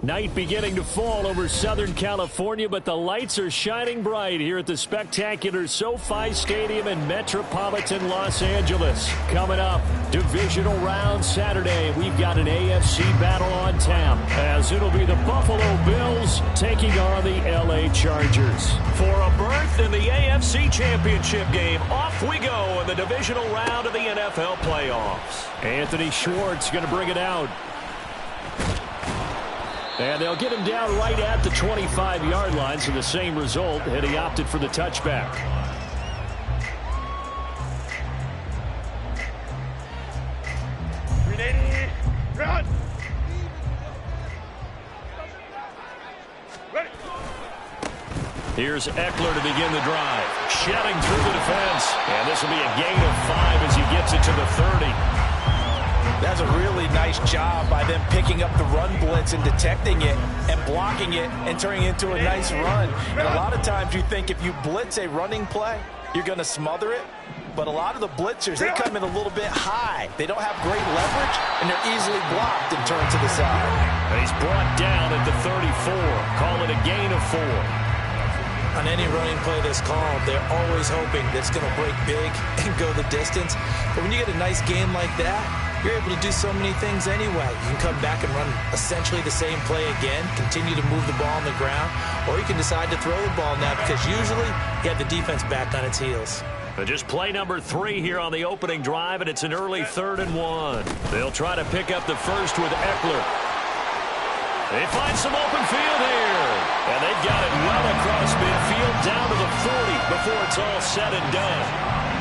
Night beginning to fall over Southern California, but the lights are shining bright here at the spectacular SoFi Stadium in metropolitan Los Angeles. Coming up, divisional round Saturday. We've got an AFC battle on tap, as it'll be the Buffalo Bills taking on the LA Chargers. For a berth in the AFC Championship game, off we go in the divisional round of the NFL playoffs. Anthony Schwartz going to bring it out. And they'll get him down right at the 25-yard line, so the same result, and he opted for the touchback. Run! Here's Eckler to begin the drive. Shedding through the defense. And this will be a gain of 5 as he gets it to the 30. That's a really nice job by them picking up the run blitz and detecting it and blocking it and turning it into a nice run. And a lot of times you think if you blitz a running play, you're going to smother it. But a lot of the blitzers, they come in a little bit high. They don't have great leverage, and they're easily blocked and turned to the side. And he's brought down at the 34. Call it a gain of 4. On any running play that's called, they're always hoping that it's going to break big and go the distance. But when you get a nice gain like that, you're able to do so many things anyway. You can come back and run essentially the same play again, continue to move the ball on the ground, or you can decide to throw the ball now because usually you have the defense back on its heels. Just play number 3 here on the opening drive, and it's an early 3rd and 1. They'll try to pick up the first with Eckler. They find some open field here. And they've got it well across midfield down to the 40 before it's all said and done.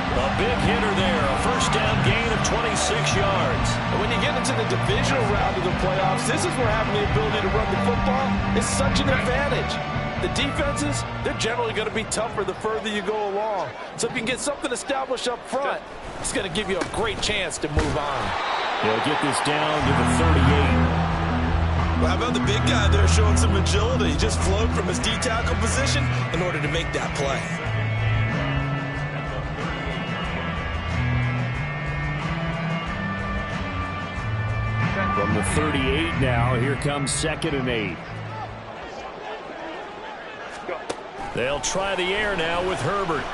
A big hitter there, a first down gain of 26 yards. And when you get into the divisional round of the playoffs, this is where having the ability to run the football is such an advantage. The defenses, they're generally going to be tougher the further you go along. So if you can get something established up front, it's going to give you a great chance to move on. They'll get this down to the 38. Well, how about the big guy there showing some agility? He just flowed from his D-tackle position in order to make that play. From the 38 now, here comes 2nd and 8. They'll try the air now with Herbert.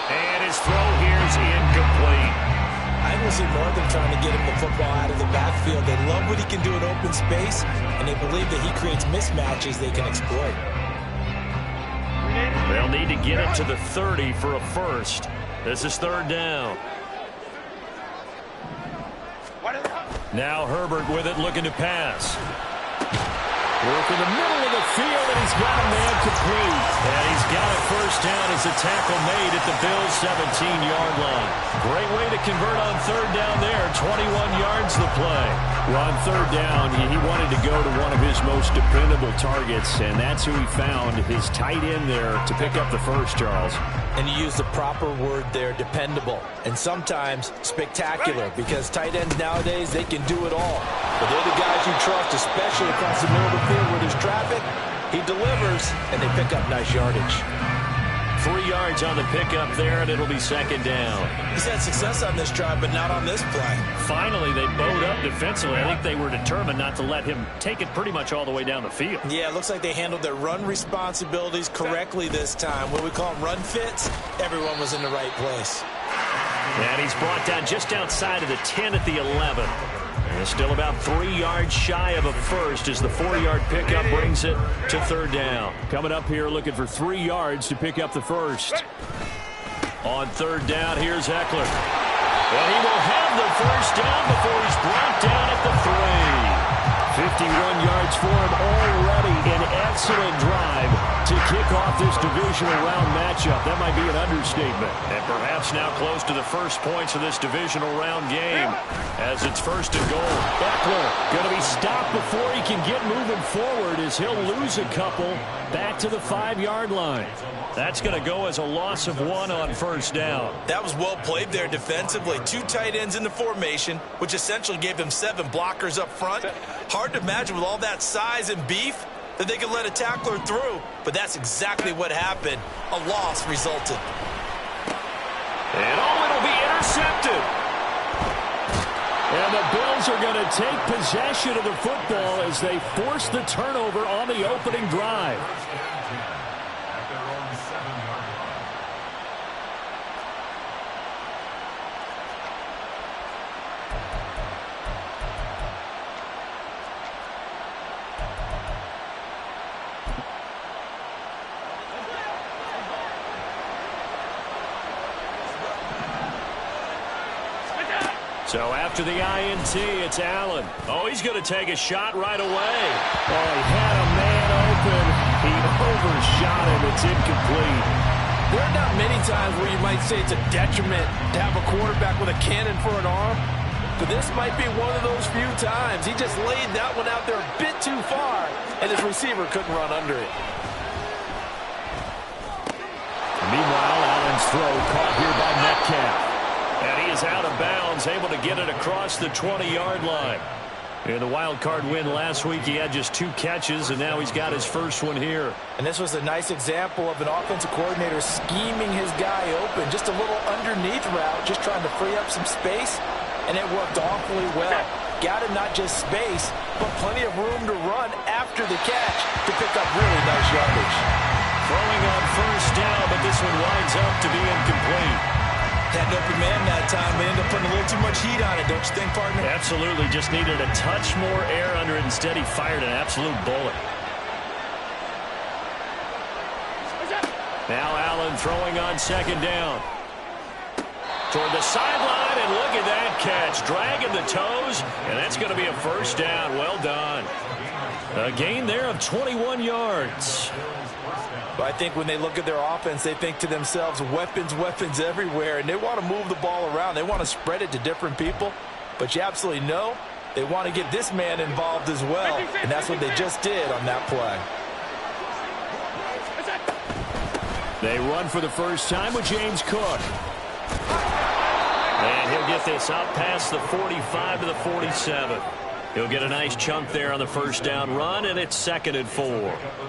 And his throw here is incomplete. I will see more than trying to get him the football out of the backfield. They love what he can do in open space, and they believe that he creates mismatches they can exploit. They'll need to get it to the 30 for a first. This is 3rd down. Now Herbert with it, looking to pass. Work in the middle of the field, and he's got a man complete. And he's got a first down as a tackle made at the Bills' 17-yard line. Great way to convert on 3rd down there. 21 yards the play. Well, on 3rd down, he wanted to go to one of his most dependable targets, and that's who he found, his tight end there, to pick up the first, Charles. And you use the proper word there, dependable, and sometimes spectacular, because tight ends nowadays, they can do it all. But they're the guys you trust, especially across the middle of the field where there's traffic. He delivers, and they pick up nice yardage. 3 yards on the pickup there, and it'll be 2nd down. He's had success on this drive, but not on this play. Finally, they bowed up defensively. I think they were determined not to let him take it pretty much all the way down the field. Yeah, it looks like they handled their run responsibilities correctly this time. What we call them run fits, everyone was in the right place. And he's brought down just outside of the 10 at the 11. And still about 3 yards shy of a first as the 4-yard pickup brings it to 3rd down. Coming up here looking for 3 yards to pick up the first. On 3rd down, here's Eckler. And he will have the first down before he's brought down at the 3. 51 yards for him already. An excellent drive to kick off this divisional round matchup. That might be an understatement. And perhaps now close to the first points of this divisional round game as it's 1st and goal. Eckler going to be stopped before he can get moving forward as he'll lose a couple back to the 5-yard line. That's going to go as a loss of 1 on 1st down. That was well played there defensively. 2 tight ends in the formation, which essentially gave them 7 blockers up front. Hard to imagine with all that size and beef that they could let a tackler through, but that's exactly what happened. A loss resulted. And it'll be intercepted. And the Bills are going to take possession of the football as they force the turnover on the opening drive. So after the INT, it's Allen. Oh, he's going to take a shot right away. Oh, he had a man open. He overshot him. It's incomplete. There are not many times where you might say it's a detriment to have a quarterback with a cannon for an arm, but this might be one of those few times. He just laid that one out there a bit too far, and his receiver couldn't run under it. Meanwhile, Allen's throw caught here by Metcalf. And he is out of bounds, able to get it across the 20-yard line. In the wild card win last week, he had just 2 catches, and now he's got his first one here. And this was a nice example of an offensive coordinator scheming his guy open. Just a little underneath route, just trying to free up some space, and it worked awfully well. Got him not just space, but plenty of room to run after the catch to pick up really nice yardage. Throwing on first down, but this one winds up to be incomplete. Had an open man that time, but ended up putting a little too much heat on it, don't you think, partner? Absolutely. Just needed a touch more air under it. Instead, he fired an absolute bullet. Now Allen throwing on second down. Toward the sideline, and look at that catch. Dragging the toes, and that's going to be a first down. Well done. A gain there of 21 yards. But I think when they look at their offense, they think to themselves, weapons, weapons everywhere, and they want to move the ball around. They want to spread it to different people, but you absolutely know they want to get this man involved as well, and that's what they just did on that play. They run for the first time with James Cook. And he'll get this out past the 45 to the 47. He'll get a nice chunk there on the first down run, and it's 2nd and 4.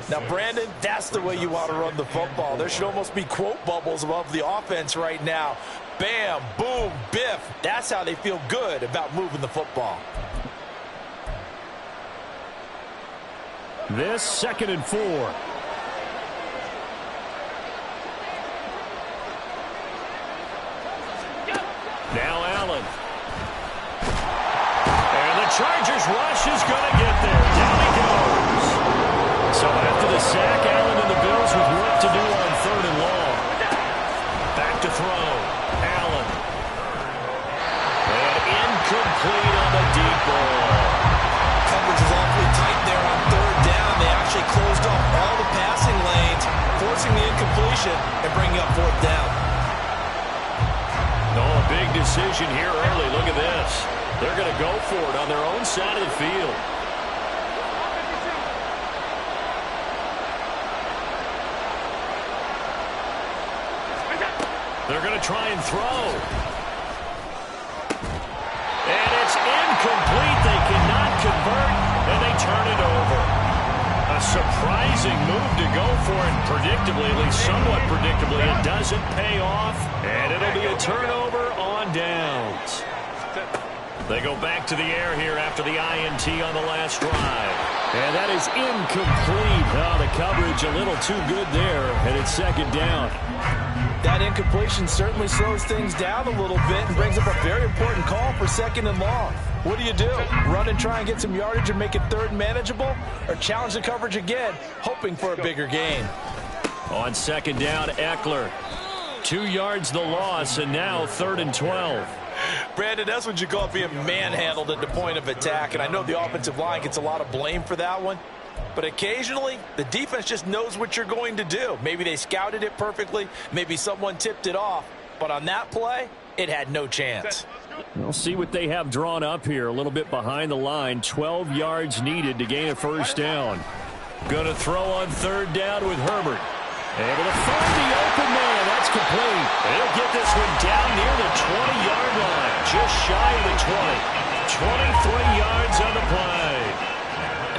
Now, Brandon, that's the way you want to run the football. There should almost be quote bubbles above the offense right now. Bam, boom, biff. That's how they feel good about moving the football. This 2nd and 4. Now Allen. Chargers rush is going to get there. Down he goes. So after the sack, Allen and the Bills with work to do on 3rd and long. Back to throw. Allen. And incomplete on the deep ball. Coverage is awfully tight there on 3rd down. They actually closed off all the passing lanes, forcing the incompletion and bringing up 4th down. No, a big decision here early. Look at this. They're going to go for it on their own side of the field. They're going to try and throw. And it's incomplete. They cannot convert, and they turn it over. A surprising move to go for it. Predictably, at least somewhat predictably, it doesn't pay off, and it'll be a turnover on downs. They go back to the air here after the INT on the last drive. And that is incomplete. Oh, the coverage a little too good there, and it's 2nd down. That incompletion certainly slows things down a little bit and brings up a very important call for 2nd and long. What do you do? Run and try and get some yardage and make it 3rd manageable? Or challenge the coverage again, hoping for a bigger gain? On 2nd down, Eckler. 2 yards the loss, and now 3rd and 12. Brandon, that's what you call being manhandled at the point of attack, and I know the offensive line gets a lot of blame for that one, but occasionally the defense just knows what you're going to do. Maybe they scouted it perfectly, maybe someone tipped it off, but on that play, it had no chance. We'll see what they have drawn up here, a little bit behind the line. 12 yards needed to gain a first down. Going to throw on 3rd down with Herbert. Able to find the open man. That's complete. They'll get this one down near the 20-yard line. Just shy of the 20. 23 yards on the play.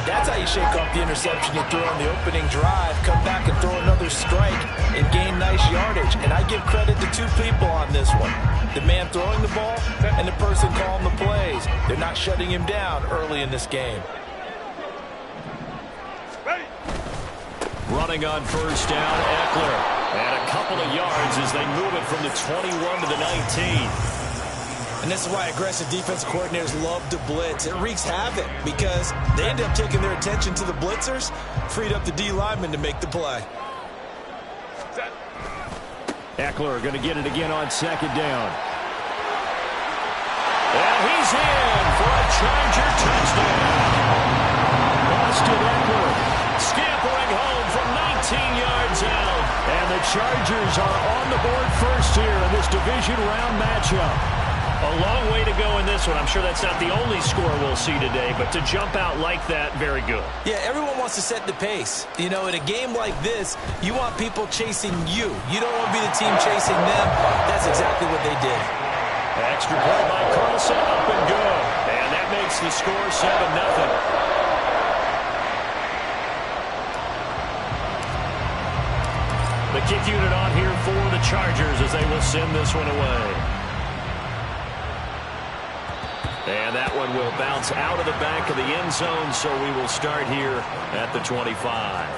That's how you shake off the interception you threw on the opening drive, come back and throw another strike and gain nice yardage. And I give credit to two people on this one. The man throwing the ball and the person calling the plays. They're not shutting him down early in this game. Running on first down, Eckler. And a couple of yards as they move it from the 21 to the 19. And this is why aggressive defense coordinators love to blitz. It wreaks havoc because they end up taking their attention to the blitzers, freed up the D lineman to make the play. Eckler going to get it again on second down. And he's in for a Charger touchdown. Austin Eckler scampering home from 19 yards out. And the Chargers are on the board first here in this division round matchup. A long way to go in this one. I'm sure that's not the only score we'll see today, but to jump out like that, very good. Yeah, everyone wants to set the pace. You know, in a game like this, you want people chasing you. You don't want to be the team chasing them. That's exactly what they did. Extra point by Carlson, up and good. And that makes the score 7-0. The kick unit on here for the Chargers as they will send this one away. And that one will bounce out of the back of the end zone, so we will start here at the 25.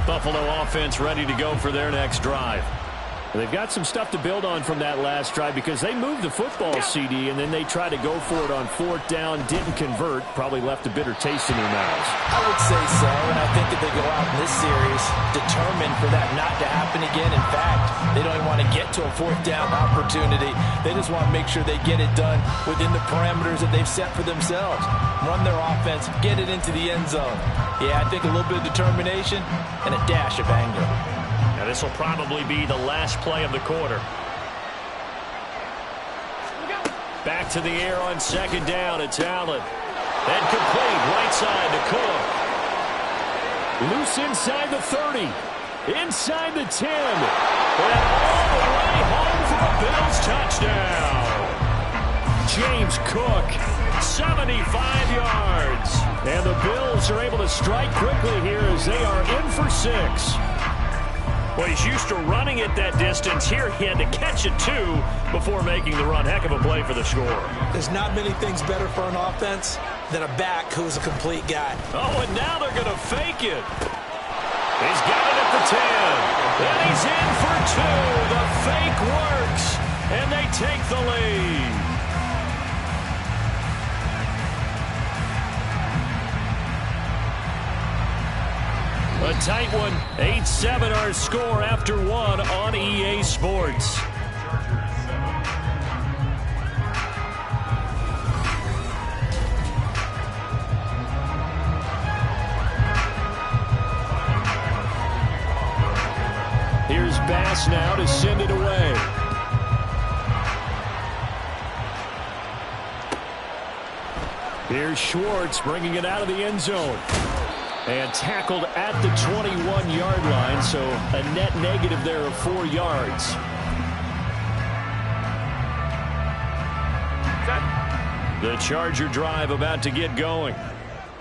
Buffalo offense ready to go for their next drive. They've got some stuff to build on from that last drive because they moved the football, CD, and then they tried to go for it on fourth down, didn't convert, probably left a bitter taste in their mouths. I would say so, and I think that they go out in this series determined for that not to happen again. In fact, they don't even want to get to a fourth down opportunity. They just want to make sure they get it done within the parameters that they've set for themselves. Run their offense, get it into the end zone. Yeah, I think a little bit of determination and a dash of anger. Now this will probably be the last play of the quarter. Back to the air on second down. It's Allen. And complete right side to Cook. Loose inside the 30. Inside the 10. And all the way home for a Bills touchdown. James Cook, 75 yards. And the Bills are able to strike quickly here as they are in for 6. Well, he's used to running it that distance. Here he had to catch it, too, before making the run. Heck of a play for the score. There's not many things better for an offense than a back who's a complete guy. Oh, and now they're going to fake it. He's got it at the 10. And he's in for 2. The fake works, and they take the lead. A tight one, 8-7 our score after one on EA Sports. Here's Bass now to send it away. Here's Schwartz bringing it out of the end zone. And tackled at the 21-yard line, so a net negative there of 4 yards. The Charger drive about to get going.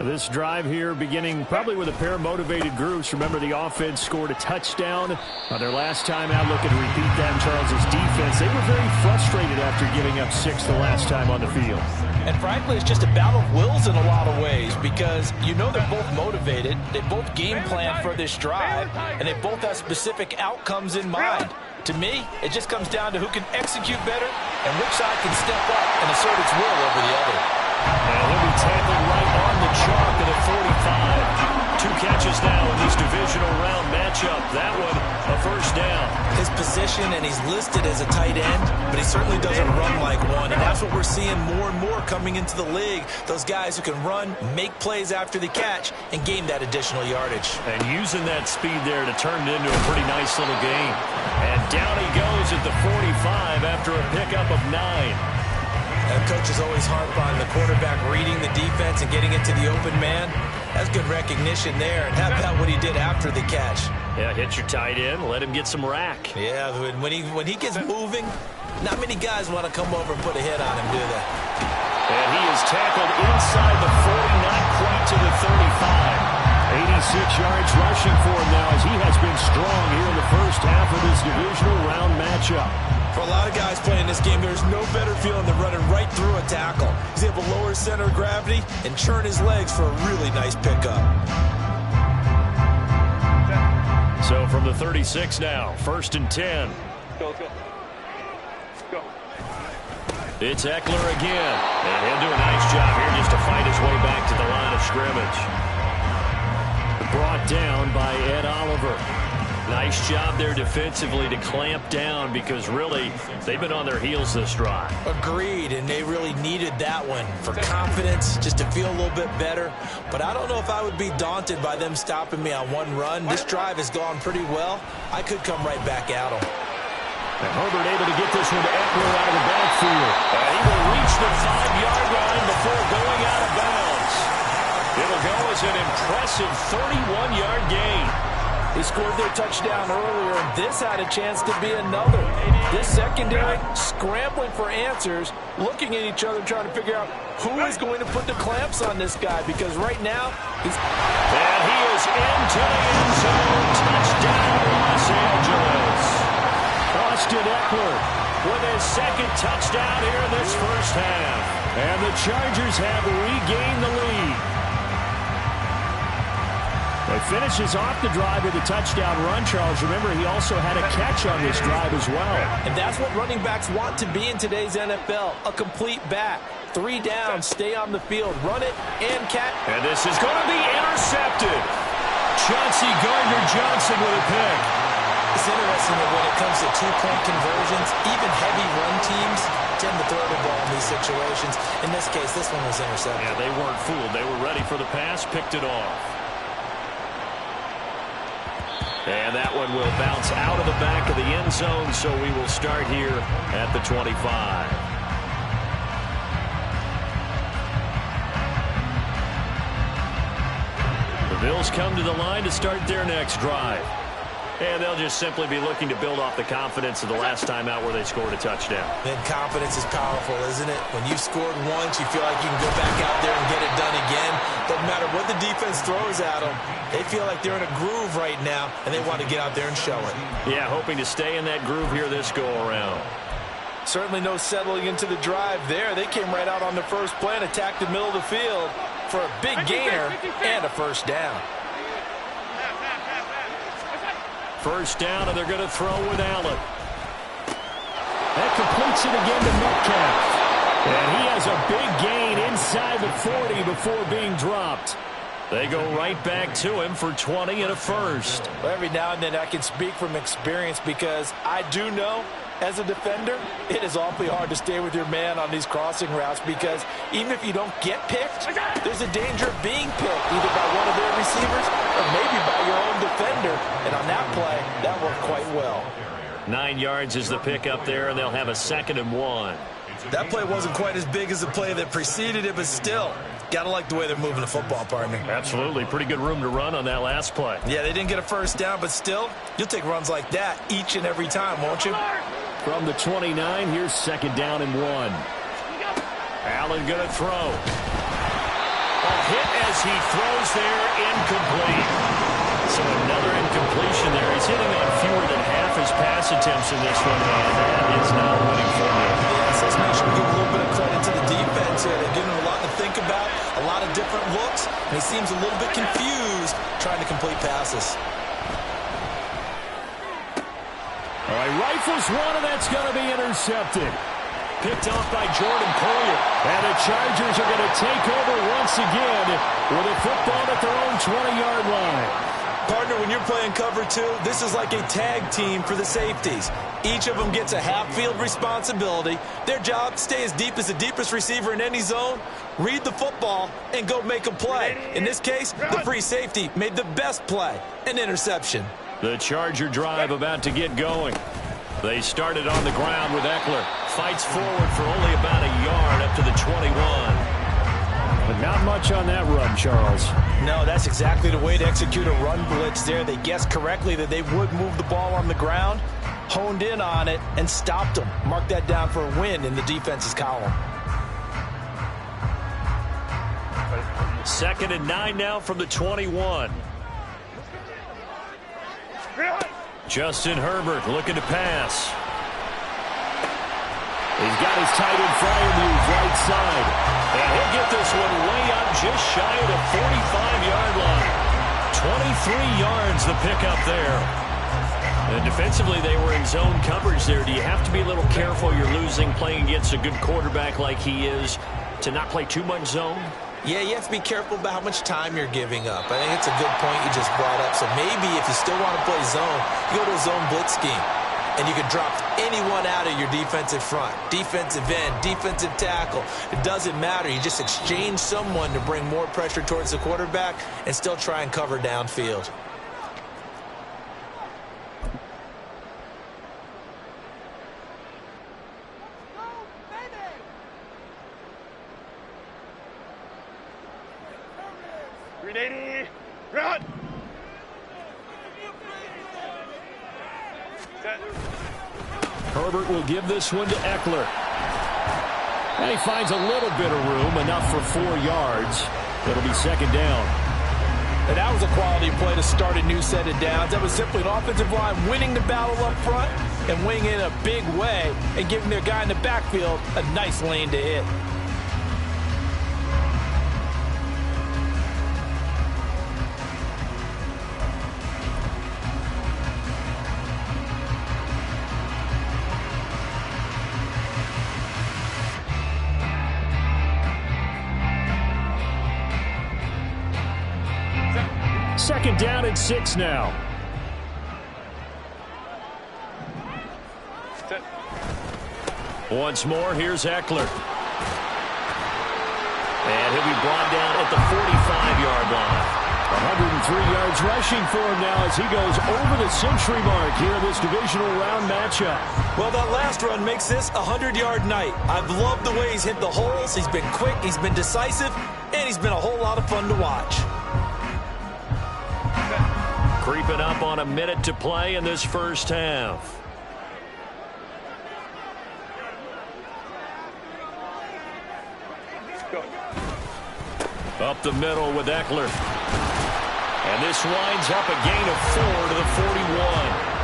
This drive here beginning probably with a pair of motivated groups. Remember, the offense scored a touchdown on their last time out. Looking to repeat that in Charles's defense. They were very frustrated after giving up 6 the last time on the field. And frankly, it's just a battle of wills in a lot of ways because you know they're both motivated. They both game plan for this drive, and they both have specific outcomes in mind. To me, it just comes down to who can execute better and which side can step up and assert its will over the other. And he'll be tackled right on the chalk at the 45. 2 catches now in this divisional round matchup. That one, a first down. His position, and he's listed as a tight end, but he certainly doesn't run like one. And that's what we're seeing more and more coming into the league. Those guys who can run, make plays after the catch, and gain that additional yardage. And using that speed there to turn it into a pretty nice little game. And down he goes at the 45 after a pickup of 9. And coaches always harp on the quarterback reading the defense and getting it to the open man. That's good recognition there. And how about what he did after the catch? Yeah, hit your tight end, let him get some rack. Yeah, when he gets moving, not many guys want to come over and put a hit on him, do they? And he is tackled inside the 40, not quite to the 35. 86 yards rushing for him now as he has been strong here in the first half of this divisional round matchup. For a lot of guys playing this game, there's no better feeling than running right through a tackle. He's able to lower his center of gravity and churn his legs for a really nice pickup. So from the 36 now, 1st and 10. Go. It's Eckler again. And he'll do a nice job here just to fight his way back to the line of scrimmage. Brought down by Ed Oliver. Nice job there defensively to clamp down because really they've been on their heels this drive. Agreed, and they really needed that one for confidence, just to feel a little bit better. But I don't know if I would be daunted by them stopping me on one run. This drive has gone pretty well. I could come right back at them. And Herbert able to get this one to Eckler out of the backfield. And he will reach the 5-yard line before going out of bounds. It'll go as an impressive 31-yard gain. They scored their touchdown earlier, and this had a chance to be another. This secondary scrambling for answers, looking at each other, trying to figure out who is going to put the clamps on this guy, because right now he's... And he is into the end zone. Touchdown, Los Angeles. Austin Eckler with his second touchdown here in this first half. And the Chargers have regained the lead. He finishes off the drive with a touchdown run, Charles. Remember, he also had a catch on this drive as well. And that's what running backs want to be in today's NFL, a complete back. 3 down, stay on the field, run it, and catch. And this is going to be intercepted. Chauncey Gardner-Johnson with a pick. It's interesting that when it comes to 2-point conversions, even heavy run teams tend to throw the ball in these situations. In this case, this one was intercepted. Yeah, they weren't fooled. They were ready for the pass, picked it off. And that one will bounce out of the back of the end zone, so we will start here at the 25. The Bills come to the line to start their next drive. And they'll just simply be looking to build off the confidence of the last time out where they scored a touchdown. And confidence is powerful, isn't it? When you've scored once, you feel like you can go back out there and get it done again. Doesn't matter what the defense throws at them. They feel like they're in a groove right now, and they want to get out there and show it. Yeah, hoping to stay in that groove here this go-around. Certainly no settling into the drive there. They came right out on the first play and attacked the middle of the field for a big gainer and a first down. First down, and they're going to throw with Allen. That completes it again to Metcalf. And he has a big gain inside the 40 before being dropped. They go right back to him for 20 and a first. Well, every now and then I can speak from experience because I do know as a defender, it is awfully hard to stay with your man on these crossing routes because even if you don't get picked, there's a danger of being picked either by one of their receivers or maybe by your own defender. And on that play, that worked quite well. 9 yards is the pickup there, and they'll have a 2nd and 1. That play wasn't quite as big as the play that preceded it, but still, gotta like the way they're moving the football, partner. Absolutely. Pretty good room to run on that last play. Yeah, they didn't get a first down, but still, you'll take runs like that each and every time, won't you? From the 29, here's 2nd down and 1. Allen going to throw. A hit as he throws there, incomplete. So another incompletion there. He's hitting on fewer than half his pass attempts in this one, and that is not winning for him. Yes, let's make sure we give a little bit of credit to the defense here. They've given him a lot to think about, a lot of different looks, and he seems a little bit confused trying to complete passes. All right, rifles one, and that's going to be intercepted. Picked off by Jordan Poyer. And the Chargers are going to take over once again with a football at their own 20-yard line. Partner, when you're playing cover 2, this is like a tag team for the safeties. Each of them gets a half-field responsibility. Their job, stay as deep as the deepest receiver in any zone, read the football, and go make a play. In this case, the free safety made the best play, an interception. The Charger drive about to get going. They started on the ground with Eckler. Fights forward for only about a yard up to the 21. But not much on that run, Charles. No, that's exactly the way to execute a run blitz there. They guessed correctly that they would move the ball on the ground, honed in on it, and stopped them. Mark that down for a win in the defense's column. 2nd and 9 now from the 21. Justin Herbert looking to pass. He's got his tight end Freiermuth right side. And he'll get this one way up just shy of the 45-yard line. 23 yards the pickup there. And defensively, they were in zone coverage there. Do you have to be a little careful you're losing playing against a good quarterback like he is to not play too much zone? Yeah, you have to be careful about how much time you're giving up. I think it's a good point you just brought up. So maybe if you still want to play zone, you go to a zone blitz scheme. And you can drop anyone out of your defensive front. Defensive end, defensive tackle. It doesn't matter. You just exchange someone to bring more pressure towards the quarterback and still try and cover downfield. Run! Herbert will give this one to Eckler. And he finds a little bit of room, enough for 4 yards. It'll be 2nd down. And that was a quality play to start a new set of downs. That was simply an offensive line winning the battle up front and winning in a big way and giving their guy in the backfield a nice lane to hit. Second down and 6 now. Once more, here's Eckler. And he'll be brought down at the 45-yard line. 103 yards rushing for him now as he goes over the century mark here in this divisional round matchup. Well, that last run makes this a 100-yard night. I've loved the way he's hit the holes. He's been quick, he's been decisive, and he's been a whole lot of fun to watch. Creeping up on a minute to play in this first half. Up the middle with Eckler. And this winds up a gain of 4 to the 41.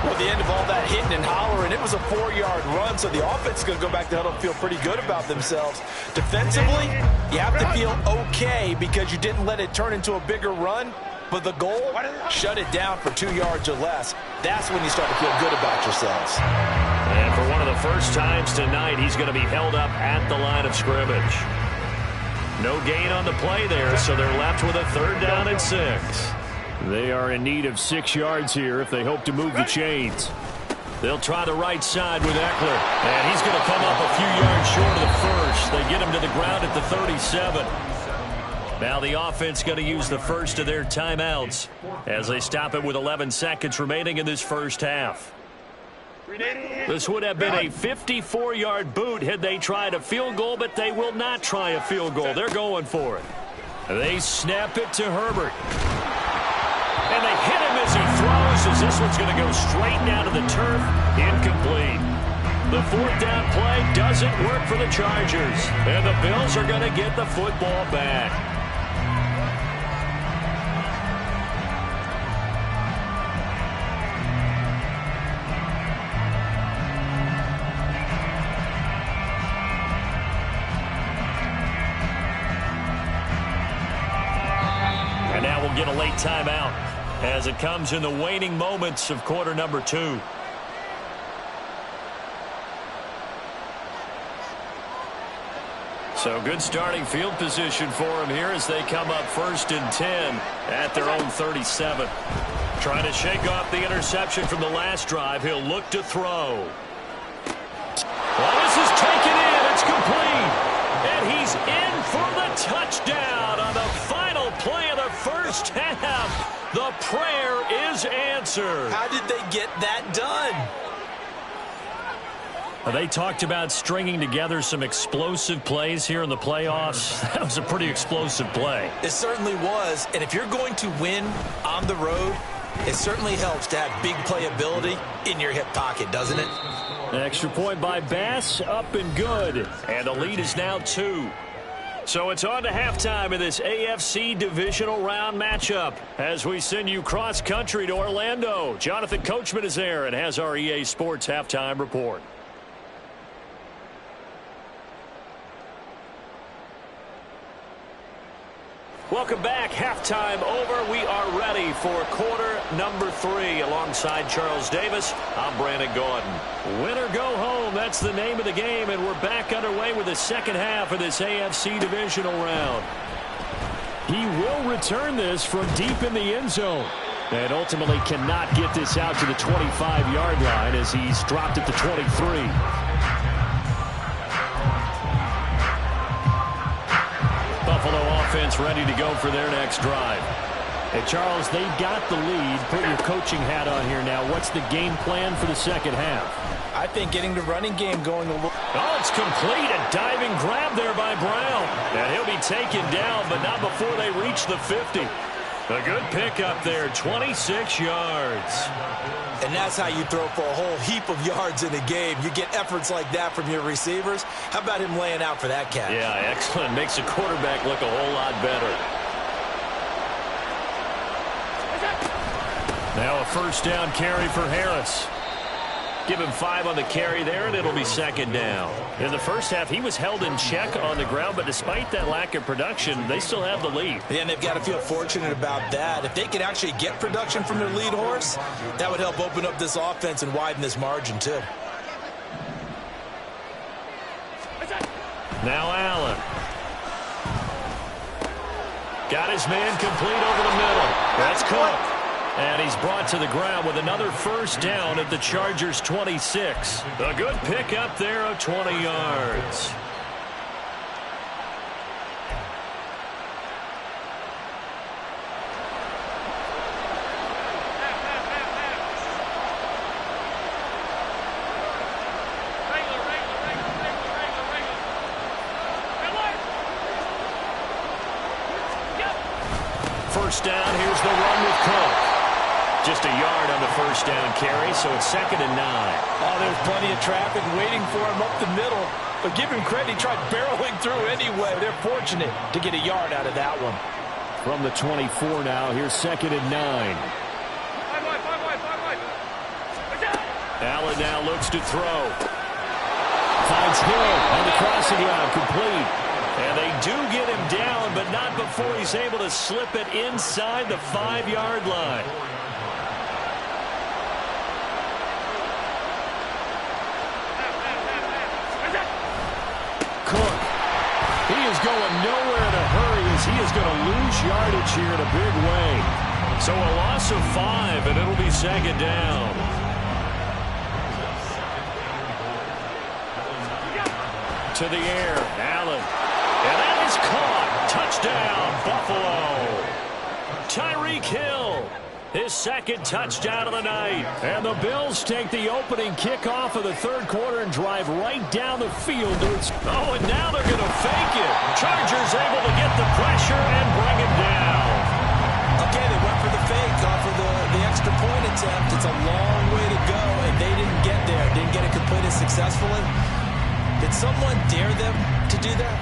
Well, at the end of all that hitting and hollering, it was a 4-yard run, so the offense is going to go back to huddle and feel pretty good about themselves. Defensively, you have to feel okay because you didn't let it turn into a bigger run. But the goal, shut it down for 2 yards or less. That's when you start to feel good about yourselves. And for one of the first times tonight, he's going to be held up at the line of scrimmage. No gain on the play there, so they're left with a 3rd down and 6. They are in need of 6 yards here if they hope to move the chains. They'll try the right side with Eckler. And he's going to come up a few yards short of the first. They get him to the ground at the 37. Now the offense going to use the first of their timeouts as they stop it with 11 seconds remaining in this first half. This would have been a 54-yard boot had they tried a field goal, but they will not try a field goal. They're going for it. They snap it to Herbert. And they hit him as he throws, as this one's going to go straight down to the turf. Incomplete. The 4th down play doesn't work for the Chargers. And the Bills are going to get the football back. And now we'll get a late timeout as it comes in the waning moments of quarter number 2. So good starting field position for him here as they come up 1st and 10 at their own 37. Trying to shake off the interception from the last drive. He'll look to throw. Well, this is taken in. It's complete. And he's in for the touchdown on the final play of the first half. The prayer is answered. How did they get that done? They talked about stringing together some explosive plays here in the playoffs. That was a pretty explosive play. It certainly was. And if you're going to win on the road, it certainly helps to have big playability in your hip pocket, doesn't it? An extra point by Bass, up and good. And the lead is now 2. So it's on to halftime in this AFC divisional round matchup. As we send you cross-country to Orlando, Jonathan Coachman is there and has our EA Sports halftime report. Welcome back. Halftime over. We are ready for quarter number 3. Alongside Charles Davis, I'm Brandon Gaudin. Win or go home, that's the name of the game, and we're back underway with the second half of this AFC divisional round. He will return this from deep in the end zone, and ultimately cannot get this out to the 25-yard line as he's dropped at the 23. Buffalo offense ready to go for their next drive. Hey, Charles, they've got the lead. Put your coaching hat on here now. What's the game plan for the second half? I think getting the running game going a little. Oh, it's complete. A diving grab there by Brown. And he'll be taken down, but not before they reach the 50. A good pickup there, 26 yards. And that's how you throw for a whole heap of yards in a game. You get efforts like that from your receivers. How about him laying out for that catch? Yeah, excellent. Makes the quarterback look a whole lot better. Now a first down carry for Harris. Give him 5 on the carry there, and it'll be second down. In the first half, he was held in check on the ground, but despite that lack of production, they still have the lead. Yeah, and they've got to feel fortunate about that. If they could actually get production from their lead horse, that would help open up this offense and widen this margin, too. Now Allen. Got his man complete over the middle. That's Cook. And he's brought to the ground with another first down at the Chargers' 26. A good pickup there of 20 yards. First down, here's the run with Cook. Just a yard on the first down carry, so it's 2nd and 9. Oh, there's plenty of traffic waiting for him up the middle. But give him credit, he tried barreling through anyway. They're fortunate to get a yard out of that one. From the 24 now, here's 2nd and 9. Allen now looks to throw. Finds Hill on the crossing route, complete. And they do get him down, but not before he's able to slip it inside the 5-yard line. Cook. He is going nowhere in a hurry as he is going to lose yardage here in a big way. So a loss of 5, and it'll be 2nd down. To the air, Allen. And that is caught. Touchdown, Buffalo. Tyreek Hill, his 2nd touchdown of the night. And the Bills take the opening kickoff of the 3rd quarter and drive right down the field. Oh, and now they're going to fake it. Chargers able to get the pressure and bring him down. Okay, they went for the fake off of the extra point attempt. It's a long way to go, and they didn't get there. Didn't get it completed successfully. Did someone dare them to do that?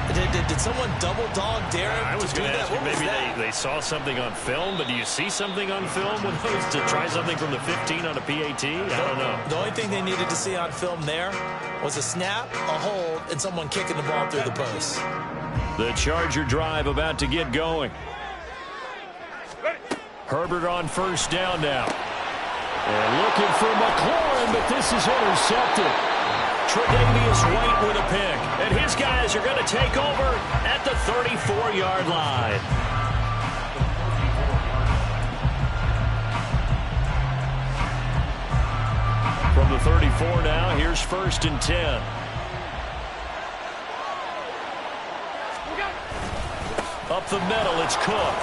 Did someone double dog dare them to do that? Maybe they saw something on film, but do you see something on film when those to try something from the 15 on a PAT? I don't know. The only thing they needed to see on film there was a snap, a hold, and someone kicking the ball through the post. The Charger drive about to get going. Herbert on first down now. And looking for McLaurin, but this is intercepted. Tre'Davious White with a pick. And his guys are going to take over at the 34-yard line. From the 34 now, here's 1st and 10. Up the middle, it's Cook.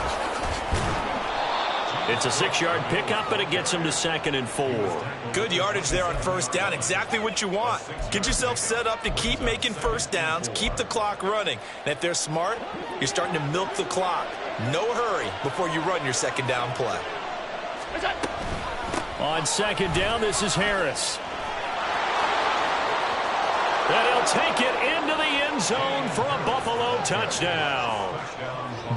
It's a 6-yard pickup, and it gets him to 2nd and 4. Good yardage there on first down. Exactly what you want. Get yourself set up to keep making first downs, keep the clock running. And if they're smart, you're starting to milk the clock. No hurry before you run your second down play. On 2nd down, this is Harris. And he'll take it into the end zone for a Buffalo touchdown.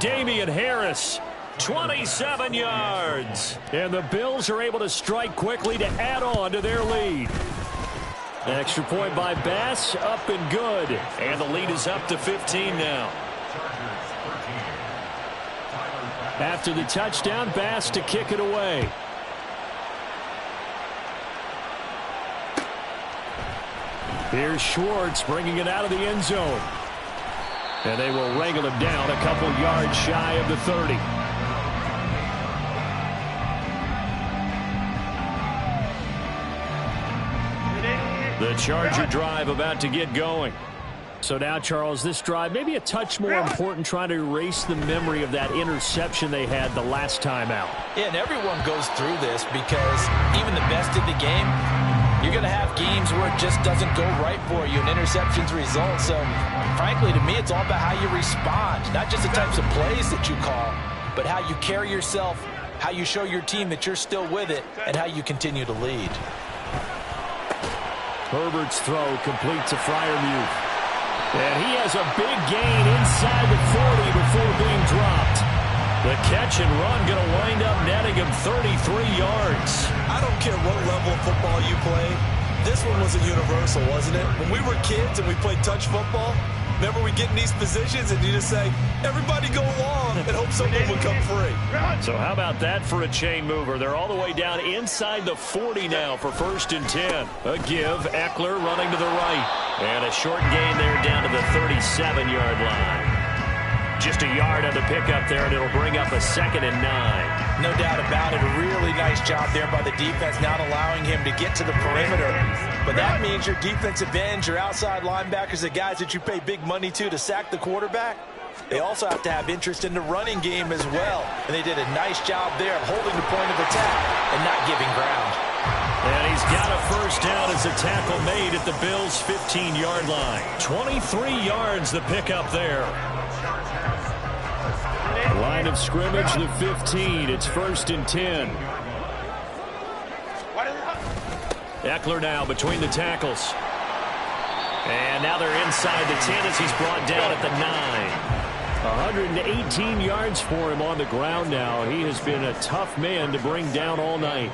Damian Harris, 27 yards. And the Bills are able to strike quickly to add on to their lead. Extra point by Bass, up and good. And the lead is up to 15 now. After the touchdown, Bass to kick it away. Here's Schwartz bringing it out of the end zone. And they will wrangle him down a couple yards shy of the 30. The Charger drive about to get going. So now, Charles, this drive maybe a touch more important, trying to erase the memory of that interception they had the last time out. Yeah, and everyone goes through this because even the best in the game, you're going to have games where it just doesn't go right for you and interceptions result. So, frankly, to me, it's all about how you respond, not just the types of plays that you call, but how you carry yourself, how you show your team that you're still with it, and how you continue to lead. Herbert's throw complete to Freiermuth. And he has a big gain inside the 40 before being dropped. The catch and run going to wind up netting him 33 yards. I don't care what level of football you play. This one was a universal, wasn't it? When we were kids and we played touch football, remember we get in these positions and you just say, everybody go along and hope someone will come free. So how about that for a chain mover? They're all the way down inside the 40 now for 1st and 10. A give, Eckler running to the right. And a short gain there down to the 37-yard line. Just a yard on the pickup there, and it'll bring up a 2nd and 9. No doubt about it. A really nice job there by the defense, not allowing him to get to the perimeter. But that means your defensive ends, your outside linebackers, the guys that you pay big money to sack the quarterback, they also have to have interest in the running game as well. And they did a nice job there of holding the point of attack and not giving ground. And he's got a 1st down as a tackle made at the Bills' 15-yard line. 23 yards the pickup there. Line of scrimmage, the 15. It's 1st and 10. Eckler now between the tackles. And now they're inside the 10 as he's brought down at the 9. 118 yards for him on the ground now. He has been a tough man to bring down all night.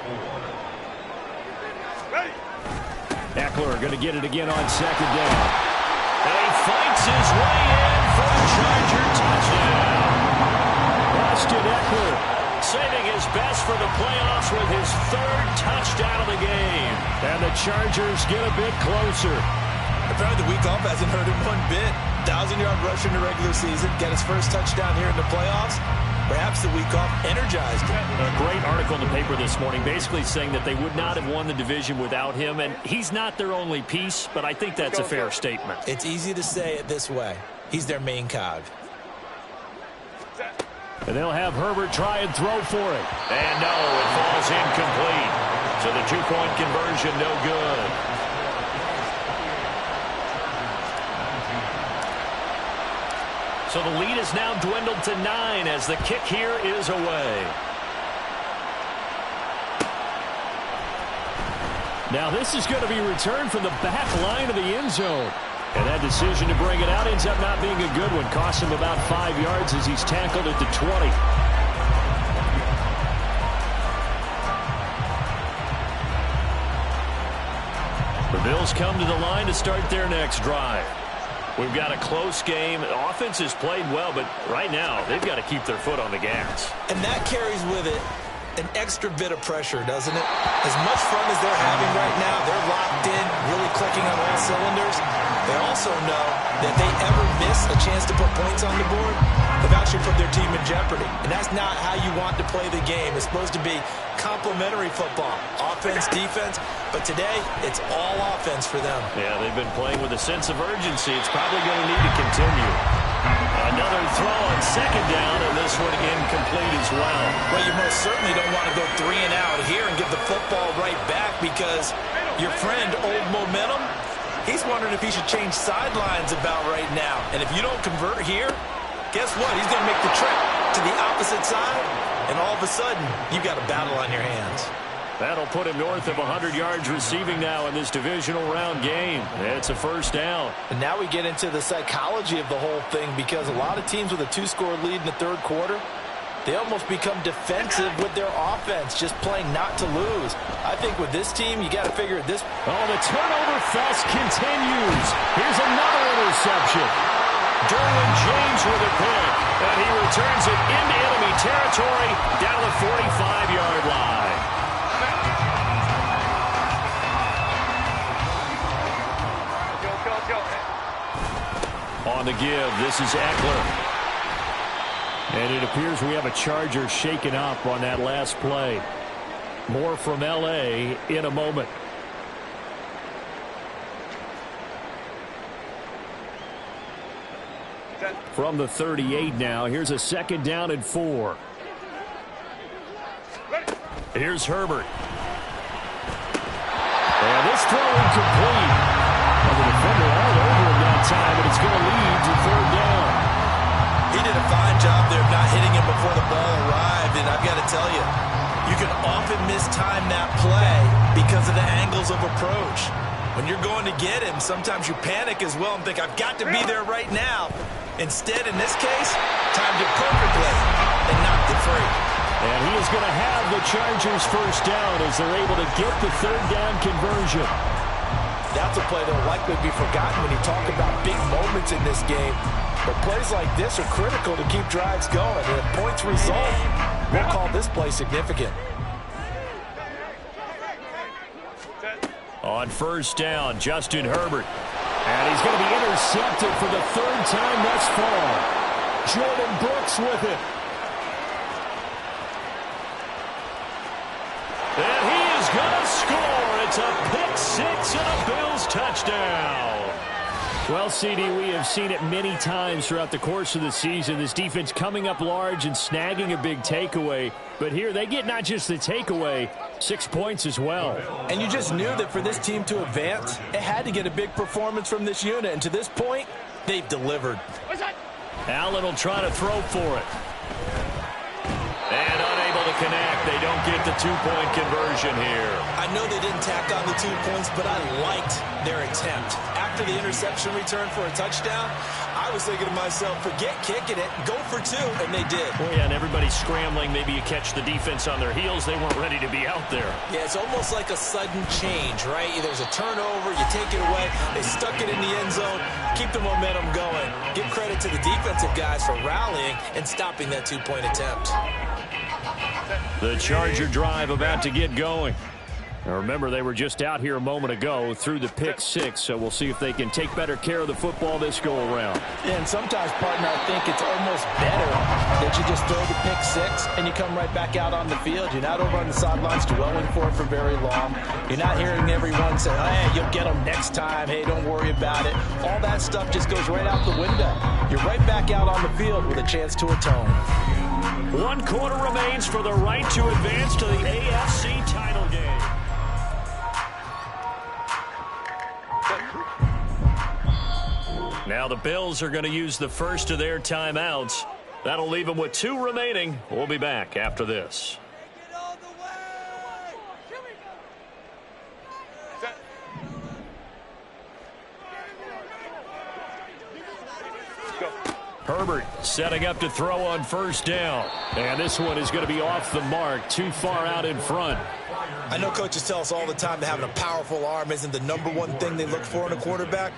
Eckler going to get it again on 2nd down. And he fights his way in for a Charger touchdown. Austin Eckler saving his best for the playoffs with his 3rd touchdown of the game. And the Chargers get a bit closer. Apparently the week off hasn't hurt him one bit. 1,000-yard rush in the regular season. Get his 1st touchdown here in the playoffs. Perhaps the week off energized him. A great article in the paper this morning basically saying that they would not have won the division without him. And he's not their only piece, but I think that's a fair statement. It's easy to say it this way. He's their main cog. And they'll have Herbert try and throw for it. And no, it falls incomplete. So the 2-point conversion no good. So the lead is now dwindled to 9 as the kick here is away. Now this is going to be returned from the back line of the end zone. And that decision to bring it out ends up not being a good one. Costs him about 5 yards as he's tackled at the 20. The Bills come to the line to start their next drive. We've got a close game. The offense has played well, but right now they've got to keep their foot on the gas. And that carries with it an extra bit of pressure, doesn't it? As much fun as they're having right now, they're locked in, really clicking on all cylinders. They also know that if they ever miss a chance to put points on the board, they've actually put their team in jeopardy. And that's not how you want to play the game. It's supposed to be complementary football, offense, defense. But today, it's all offense for them. Yeah, they've been playing with a sense of urgency. It's probably going to need to continue. Another throw on second down, and this one incomplete as well. Well, you most certainly don't want to go 3 and out here and give the football right back, because your friend, Old Momentum, he's wondering if he should change sidelines about right now. And if you don't convert here, guess what? He's going to make the trip to the opposite side, and all of a sudden, you've got a battle on your hands. That'll put him north of 100 yards receiving now in this divisional round game. It's a first down. And now we get into the psychology of the whole thing, because a lot of teams with a 2-score lead in the third quarter, they almost become defensive with their offense, just playing not to lose. I think with this team, you got to figure this. Oh, the turnover fest continues. Here's another interception. Derwin James with a pick, and he returns it into enemy territory down the 45-yard line. On the give, this is Eckler. And it appears we have a Charger shaken up on that last play. More from L.A. in a moment. From the 38 now, here's a second down and 4. Here's Herbert. And this throw incomplete. And the defender all over him that time, but it's going to lead to third down. He did a fine job there of not hitting him before the ball arrived, and I've got to tell you, you can often mistime that play because of the angles of approach. When you're going to get him, sometimes you panic as well and think, I've got to be there right now. Instead, in this case, timed it perfectly and knocked it free. And he is going to have the Chargers first down as they're able to get the third down conversion. That's a play that will likely be forgotten when you talk about big moments in this game. But plays like this are critical to keep drives going. And if points result, we'll call this play significant. On first down, Justin Herbert. And he's going to be intercepted for the third time thus far. Jordan Brooks with it. And he is going to score. It's a pick six and a Bills touchdown. Well, CD, we have seen it many times throughout the course of the season. This defense coming up large and snagging a big takeaway. But here they get not just the takeaway, 6 points as well. And you just knew that for this team to advance, it had to get a big performance from this unit. And to this point, they've delivered. Allen will try to throw for it. And unable to connect. They don't get the 2-point conversion here. I know they didn't tack on the 2 points, but I liked their attempt. After the interception return for a touchdown, I was thinking to myself, forget kicking it, go for 2, and they did. Well, yeah, and everybody's scrambling. Maybe you catch the defense on their heels. They weren't ready to be out there. Yeah, it's almost like a sudden change, right? There's a turnover, you take it away, they stuck it in the end zone, keep the momentum going. Give credit to the defensive guys for rallying and stopping that 2-point attempt. The Charger drive about to get going. Now remember, they were just out here a moment ago through the pick 6, so we'll see if they can take better care of the football this go-around. Yeah, and sometimes, partner, I think it's almost better that you just throw the pick 6 and you come right back out on the field. You're not over on the sidelines dwelling for it for very long. You're not hearing everyone say, oh, hey, you'll get them next time. Hey, don't worry about it. All that stuff just goes right out the window. You're right back out on the field with a chance to atone. 1 quarter remains for the right to advance to the AFC title game. Now the Bills are going to use the first of their timeouts. That'll leave them with 2 remaining. We'll be back after this. Herbert setting up to throw on first down. And this one is going to be off the mark, too far out in front. I know coaches tell us all the time that having a powerful arm isn't the #1 thing they look for in a quarterback.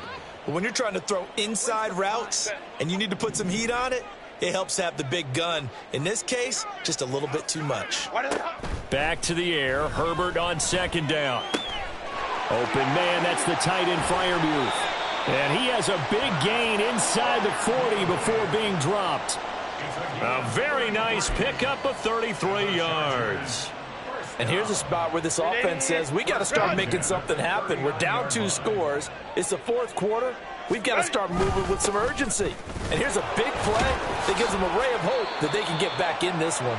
But when you're trying to throw inside routes and you need to put some heat on it, it helps have the big gun. In this case, just a little bit too much. Back to the air. Herbert on second down. Open man, that's the tight end Freiermuth. And he has a big gain inside the 40 before being dropped. A very nice pickup of 33 yards. And here's a spot where this offense says, we got to start making something happen. We're down 2 scores. It's the 4th quarter. We've got to start moving with some urgency. And here's a big play that gives them a ray of hope that they can get back in this one.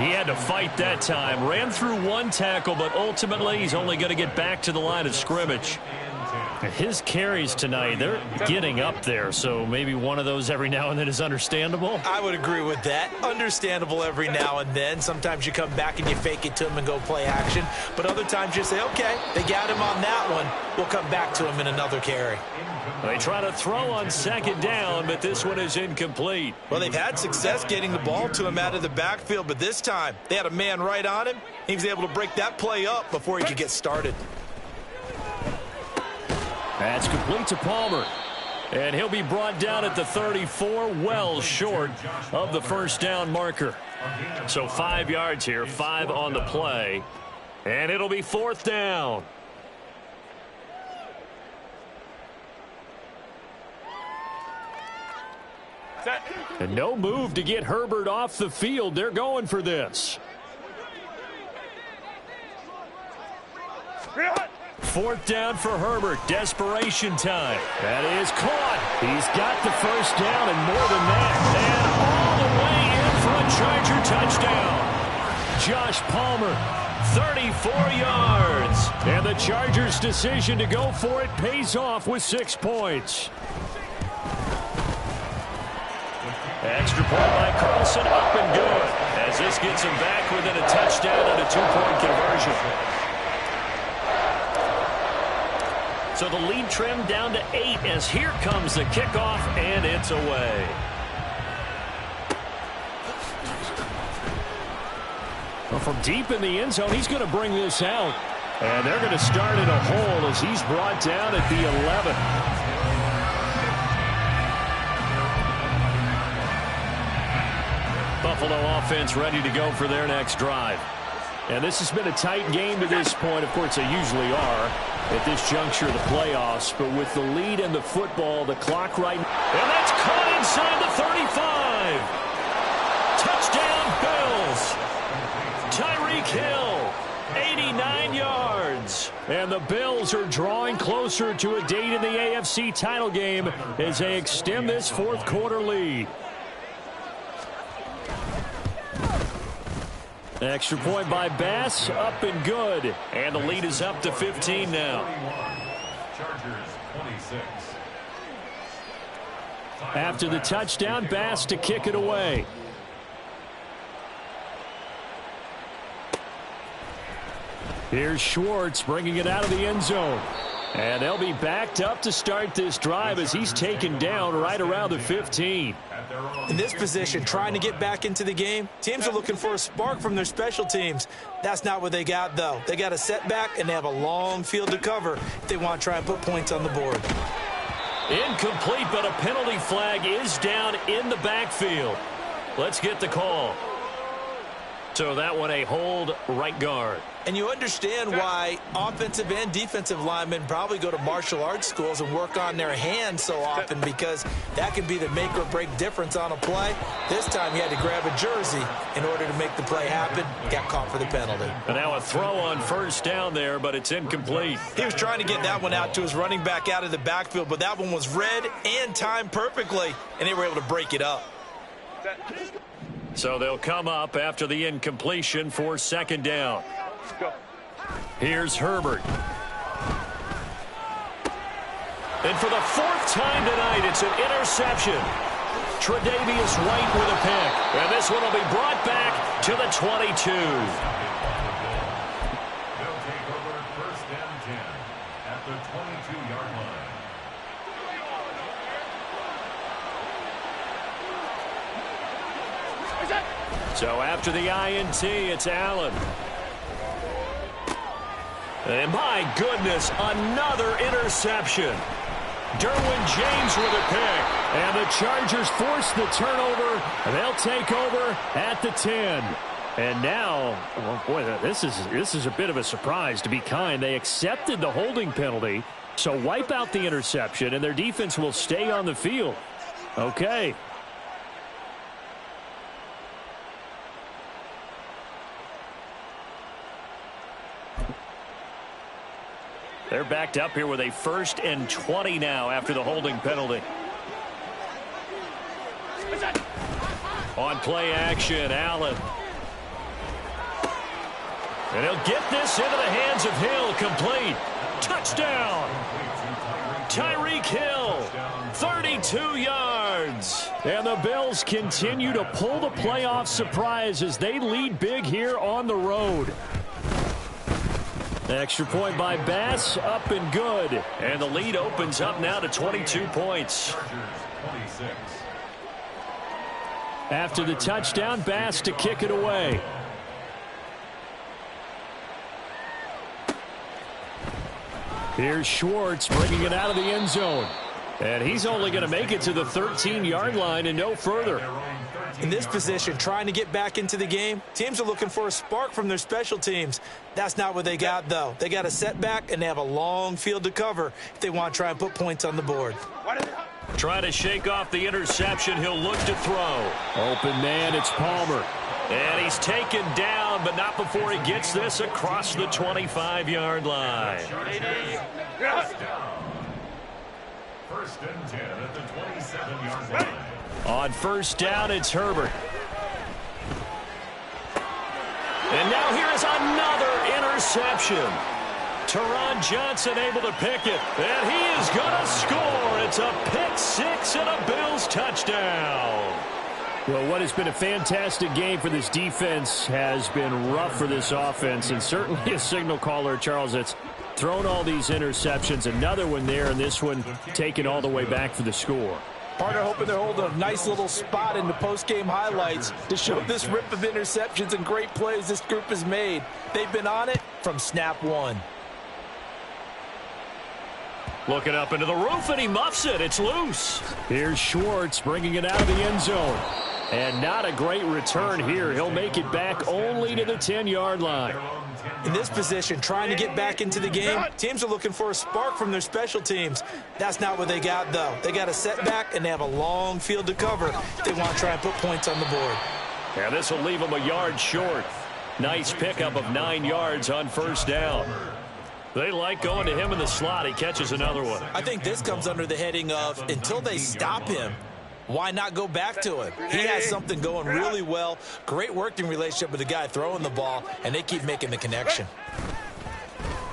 He had to fight that time. Ran through 1 tackle, but ultimately he's only going to get back to the line of scrimmage. His carries tonight, they're getting up there, so maybe one of those every now and then is understandable. I would agree with that. Understandable every now and then. Sometimes you come back and you fake it to him and go play action. But other times you say, okay, they got him on that one. We'll come back to him in another carry. They try to throw on 2nd down, but this one is incomplete. Well, they've had success getting the ball to him out of the backfield, but this time they had a man right on him. He was able to break that play up before he could get started. That's complete to Palmer. And he'll be brought down at the 34, well short of the 1st down marker. So 5 yards here, 5 on the play. And it'll be 4th down. And no move to get Herbert off the field. They're going for this. 4th down for Herbert. Desperation time. That is caught. He's got the 1st down and more than that. And all the way in for a Charger touchdown. Josh Palmer, 34 yards. And the Chargers' decision to go for it pays off with 6 points. Extra point by Carlson, up and good. As this gets him back within a touchdown and a 2-point conversion. So the lead trimmed down to 8 as here comes the kickoff, and it's away. Well, from deep in the end zone, he's going to bring this out. And they're going to start in a hole as he's brought down at the 11. Buffalo offense ready to go for their next drive. And this has been a tight game to this point. Of course, they usually are at this juncture of the playoffs. But with the lead and the football, the clock right now. And that's caught inside the 35. Touchdown, Bills. Tyreek Hill, 89 yards. And the Bills are drawing closer to a date in the AFC title game as they extend this 4th quarter lead. Extra point by Bass, up and good. And the lead is up to 15 now. Chargers 26. After the touchdown, Bass to kick it away. Here's Schwartz bringing it out of the end zone. And they'll be backed up to start this drive as he's taken down right around the 15. In this position, trying to get back into the game, teams are looking for a spark from their special teams. That's not what they got, though. They got a setback, and they have a long field to cover if they want to try and put points on the board. Incomplete, but a penalty flag is down in the backfield. Let's get the call. So that one a hold, right guard. And you understand why offensive and defensive linemen probably go to martial arts schools and work on their hands so often, because that can be the make or break difference on a play. This time he had to grab a jersey in order to make the play happen. Got caught for the penalty. And now a throw on 1st down there, but it's incomplete. He was trying to get that one out to his running back out of the backfield, but that one was read and timed perfectly, and they were able to break it up. So they'll come up after the incompletion for 2nd down. Here's Herbert. And for the 4th time tonight, it's an interception. Tre'Davious White with a pick. And this one will be brought back to the 22. They'll take over 1st and 10 at the 22-yard line. So after the INT, it's Allen. And my goodness, another interception. Derwin James with a pick. And the Chargers force the turnover. And they'll take over at the 10. And now, well, boy, this is a bit of a surprise, to be kind. They accepted the holding penalty. So wipe out the interception, and their defense will stay on the field. Okay. They're backed up here with a 1st and 20 now after the holding penalty. On play action, Allen. And he'll get this into the hands of Hill, complete. Touchdown. Tyreek Hill, 32 yards. And the Bills continue to pull the playoff surprise as they lead big here on the road. Extra point by Bass, up and good. And the lead opens up now to 22 points. After the touchdown, Bass to kick it away. Here's Schwartz bringing it out of the end zone. And he's only going to make it to the 13-yard line and no further. In this position, trying to get back into the game, teams are looking for a spark from their special teams. That's not what they got, though. They got a setback, and they have a long field to cover if they want to try and put points on the board. Trying to shake off the interception. He'll look to throw. Open man, it's Palmer. And he's taken down, but not before he gets this across the 25-yard line. First and 10 at the 27-yard line. On first down, it's Herbert. And now here is another interception. Teron Johnson able to pick it. And he is going to score. It's a pick six and a Bills touchdown. Well, what has been a fantastic game for this defense has been rough for this offense, and certainly a signal caller, Charles, that's thrown all these interceptions. Another one there, and this one taken all the way back for the score. Partner hoping they're holding a nice little spot in the post-game highlights to show this rip of interceptions and great plays this group has made. They've been on it from snap one. Looking up into the roof, and he muffs it. It's loose. Here's Schwartz bringing it out of the end zone. And not a great return here. He'll make it back only to the 10-yard line. In this position, trying to get back into the game, teams are looking for a spark from their special teams. That's not what they got, though. They got a setback, and they have a long field to cover if they want to try and put points on the board. Yeah, this will leave them a yard short. Nice pickup of 9 yards on first down. They like going to him in the slot. He catches another one. I think this comes under the heading of until they stop him, why not go back to him? He has something going really well. Great working relationship with the guy throwing the ball, and they keep making the connection.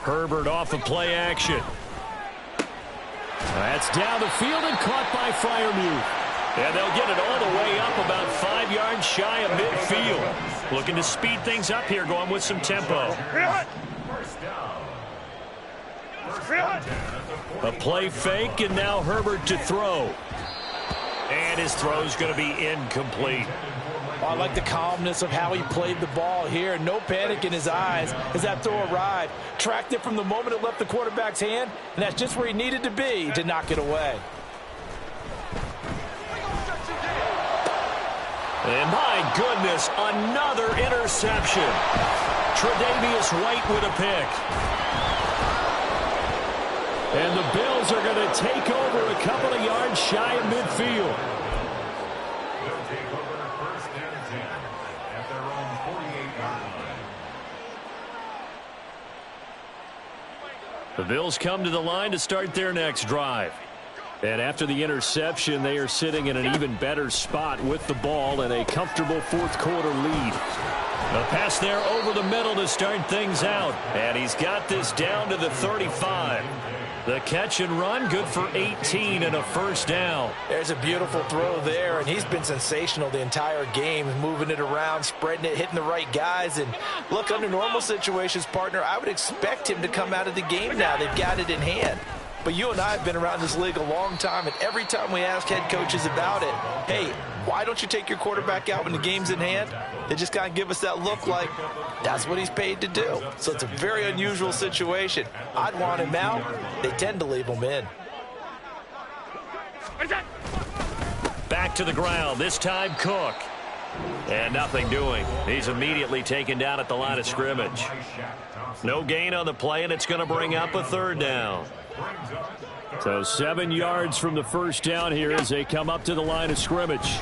Herbert off of play action. That's down the field and caught by Freiermuth. And they'll get it all the way up about 5 yards shy of midfield. Looking to speed things up here, going with some tempo. A play fake, and now Herbert to throw. And his throw's going to be incomplete. Oh, I like the calmness of how he played the ball here. No panic in his eyes as that throw arrived. Tracked it from the moment it left the quarterback's hand, and that's just where he needed to be to knock it away. And my goodness, another interception. Tre'Davious White with a pick. And the Bills are going to take over a couple of yards shy of midfield. They'll take over first and 10 at their own 48-yard line. The Bills come to the line to start their next drive. And after the interception, they are sitting in an even better spot with the ball and a comfortable fourth-quarter lead. A pass there over the middle to start things out. And he's got this down to the 35. The catch and run, good for 18 and a first down. There's a beautiful throw there, and he's been sensational the entire game, moving it around, spreading it, hitting the right guys. And look, under normal situations, partner, I would expect him to come out of the game now. They've got it in hand. But you and I have been around this league a long time, and every time we ask head coaches about it, hey, why don't you take your quarterback out when the game's in hand? They just kind of give us that look like that's what he's paid to do. So it's a very unusual situation. I'd want him out. They tend to leave him in. Back to the ground, this time Cook. And nothing doing. He's immediately taken down at the line of scrimmage. No gain on the play, and it's going to bring up a third down. So 7 yards from the first down here as they come up to the line of scrimmage.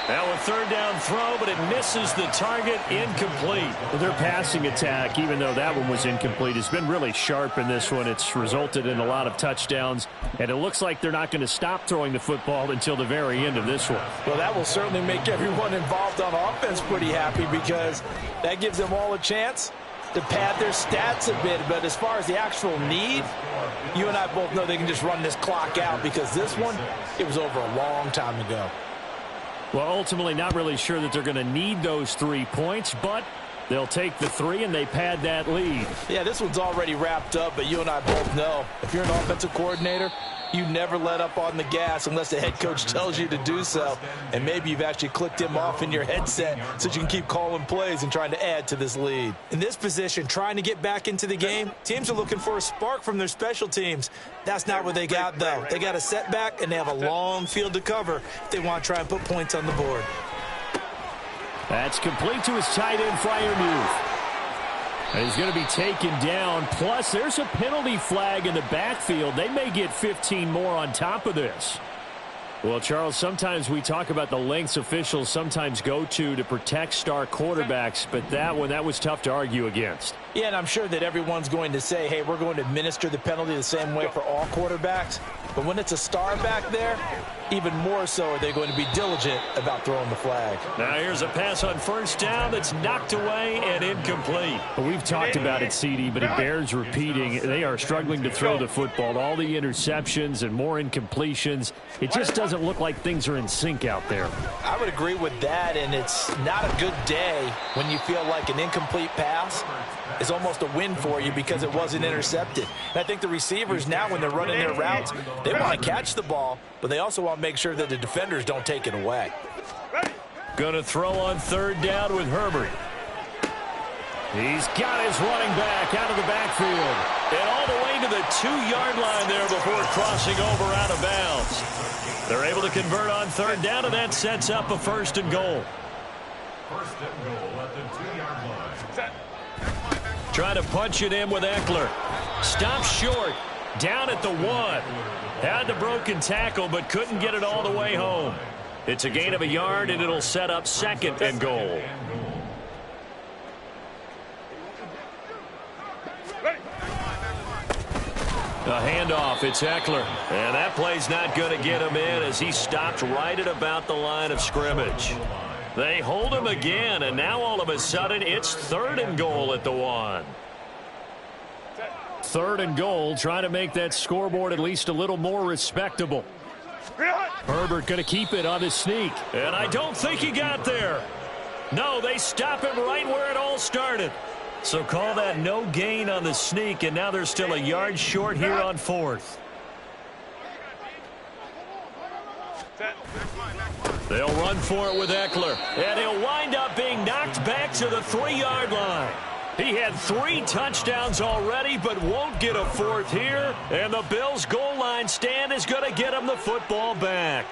Now a third down throw, but it misses the target, incomplete. Their passing attack, even though that one was incomplete, has been really sharp in this one. It's resulted in a lot of touchdowns, and it looks like they're not going to stop throwing the football until the very end of this one. Well, that will certainly make everyone involved on offense pretty happy because that gives them all a chance to pad their stats a bit. But as far as the actual need, you and I both know they can just run this clock out because this one, it was over a long time ago. Well, ultimately, not really sure that they're going to need those 3 points, but they'll take the 3 and they pad that lead. Yeah, this one's already wrapped up, but you and I both know if you're an offensive coordinator, you never let up on the gas unless the head coach tells you to do so. And maybe you've actually clicked him off in your headset so you can keep calling plays and trying to add to this lead. In this position, trying to get back into the game, teams are looking for a spark from their special teams. That's not what they got, though. They got a setback, and they have a long field to cover if they want to try and put points on the board. That's complete to his tight end, Freiermuth. And he's going to be taken down. Plus, there's a penalty flag in the backfield. They may get 15 more on top of this. Well, Charles, sometimes we talk about the lengths officials sometimes go to protect star quarterbacks, but that one, that was tough to argue against. Yeah, and I'm sure that everyone's going to say, hey, we're going to administer the penalty the same way for all quarterbacks. But when it's a star back there, even more so are they going to be diligent about throwing the flag. Now here's a pass on first down that's knocked away and incomplete. Well, we've talked about it, CD, but it bears repeating. They are struggling to throw the football. All the interceptions and more incompletions. It just doesn't look like things are in sync out there. I would agree with that, and it's not a good day when you feel like an incomplete pass is almost a win for you because it wasn't intercepted. And I think the receivers now, when they're running their routes, they want to catch the ball, but they also want to make sure that the defenders don't take it away. Going to throw on third down with Herbert. He's got his running back out of the backfield. And all the way to the 2-yard line there before crossing over out of bounds. They're able to convert on third down, and that sets up a first and goal. First and goal at the 2-yard line. Trying to punch it in with Eckler. Stops short. Down at the 1. Had the broken tackle, but couldn't get it all the way home. It's a gain of a yard, and it'll set up second and goal. A handoff, it's Eckler. And that play's not going to get him in as he stopped right at about the line of scrimmage. They hold him again, and now all of a sudden it's third and goal at the 1. Third and goal, trying to make that scoreboard at least a little more respectable. Herbert going to keep it on his sneak. And I don't think he got there. No, they stop him right where it all started. So call that no gain on the sneak, and now they're still a yard short here on fourth. They'll run for it with Eckler, and he'll wind up being knocked back to the 3-yard line. He had 3 touchdowns already, but won't get a fourth here, and the Bills' goal line stand is going to get him the football back.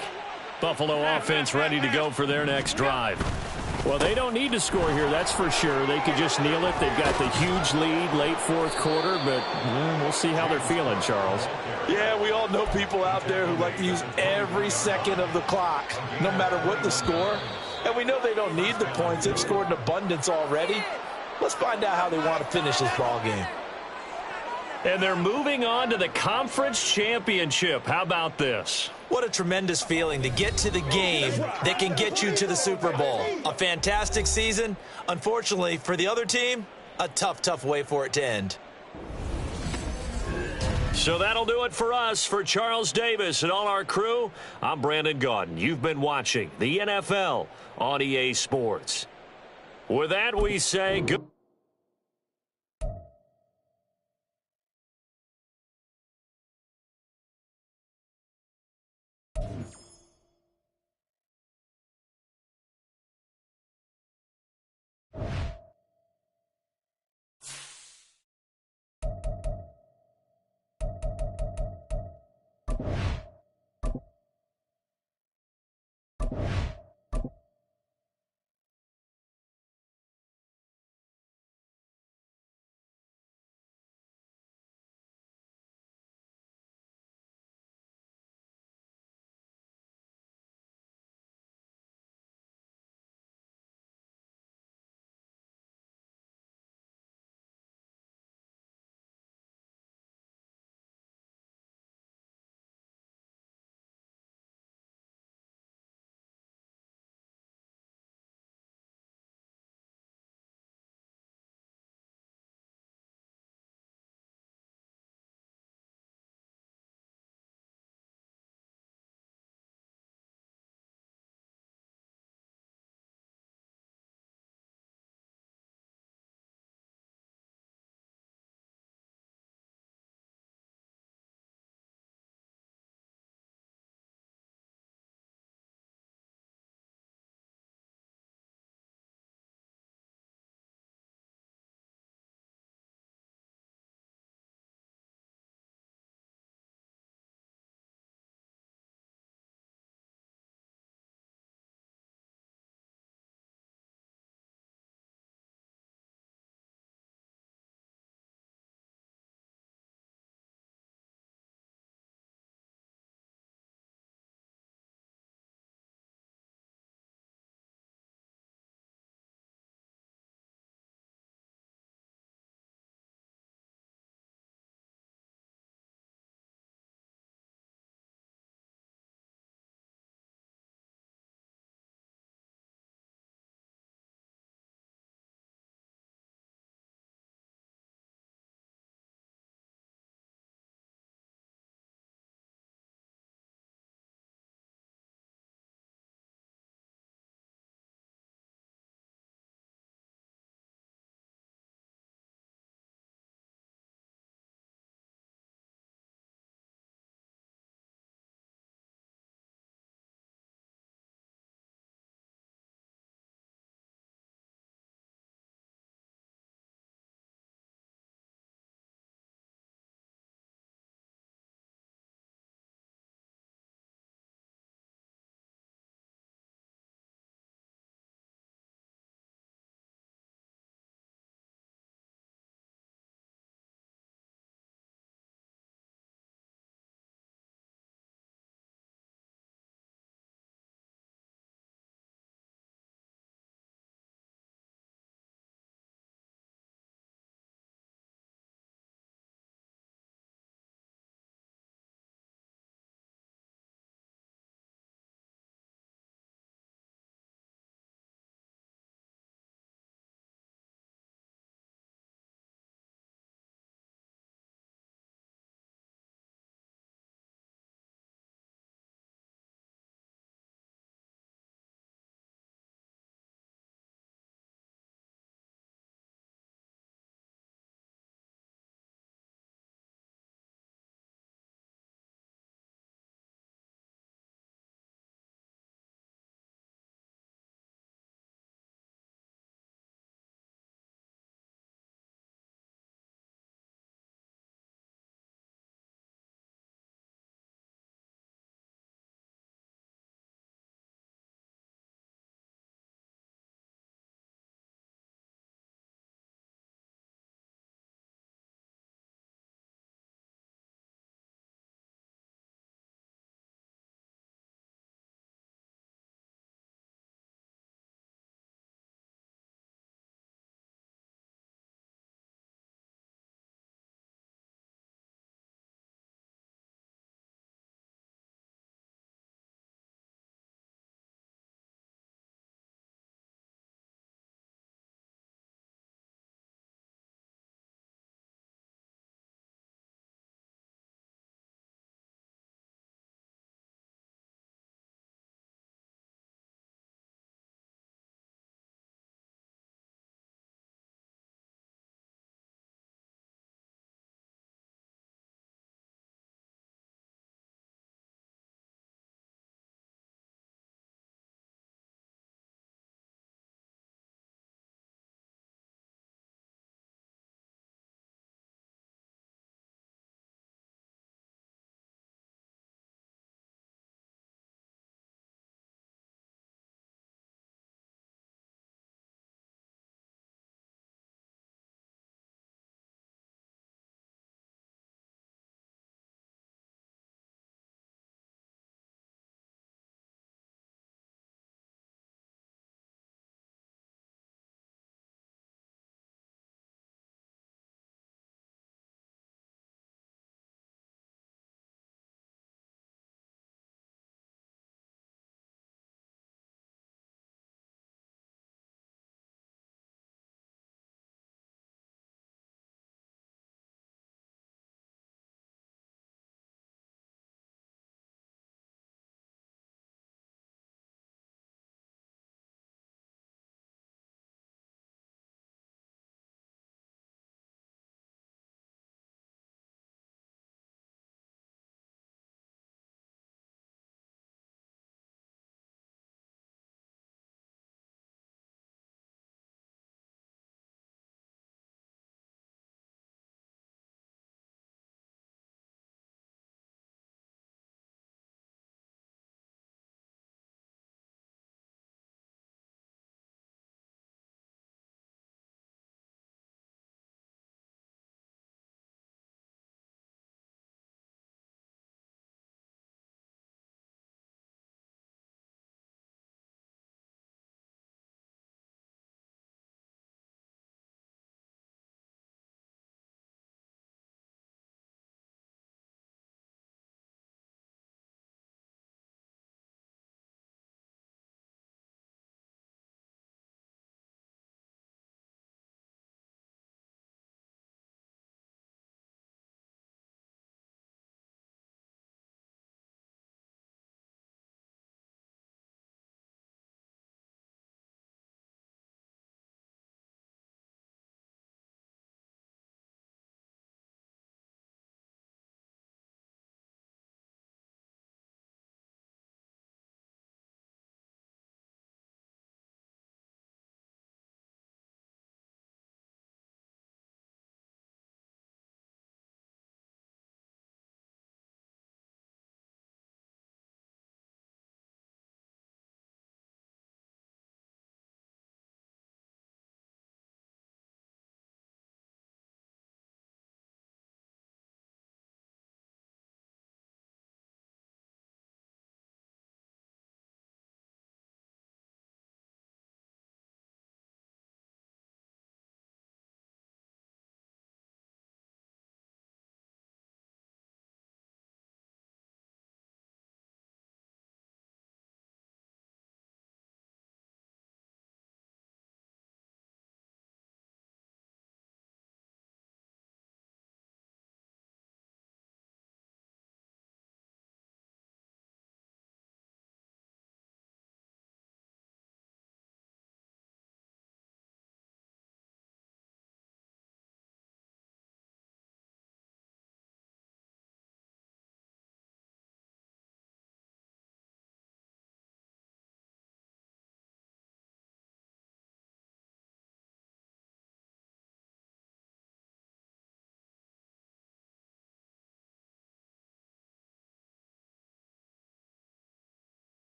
Buffalo offense ready to go for their next drive. Well, they don't need to score here, that's for sure. They could just kneel it. They've got the huge lead late fourth quarter, but we'll see how they're feeling, Charles. Yeah, we all know people out there who like to use every second of the clock, no matter what the score. And we know they don't need the points. They've scored in abundance already. Let's find out how they want to finish this ball game. And they're moving on to the conference championship. How about this? What a tremendous feeling to get to the game that can get you to the Super Bowl. A fantastic season. Unfortunately, for the other team, a tough, tough way for it to end. So that'll do it for us. For Charles Davis and all our crew, I'm Brandon Gaudin. You've been watching the NFL on EA Sports. With that, we say good.